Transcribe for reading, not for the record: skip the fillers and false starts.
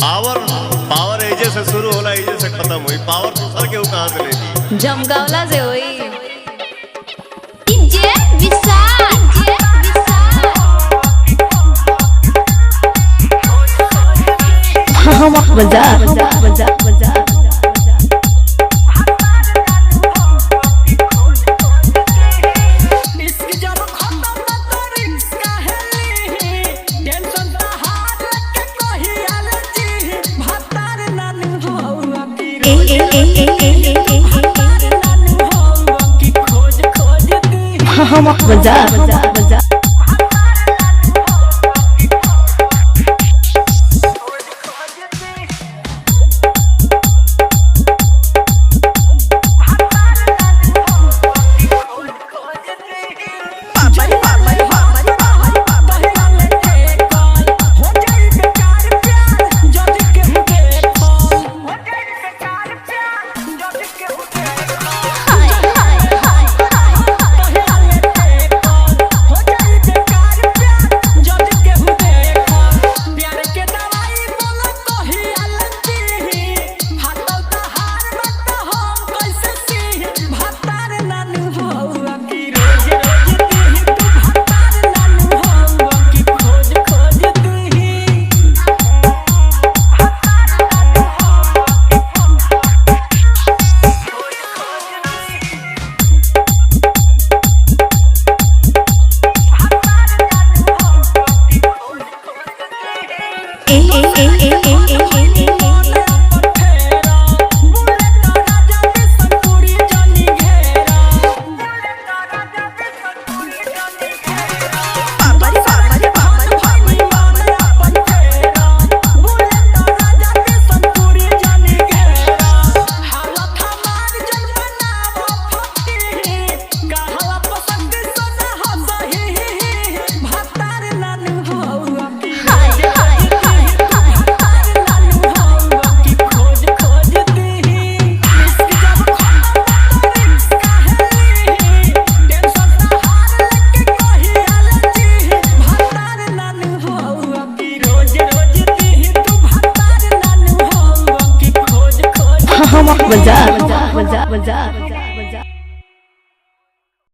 Power power एजे से शुरू होला एजे से खत्म हुई। पावर दूसर के कहां से लेती? जमगावला से हुई। डीजे विशाल बजा बजा बजा बजा बजा बजा बजा बजा बजा बजा बजा।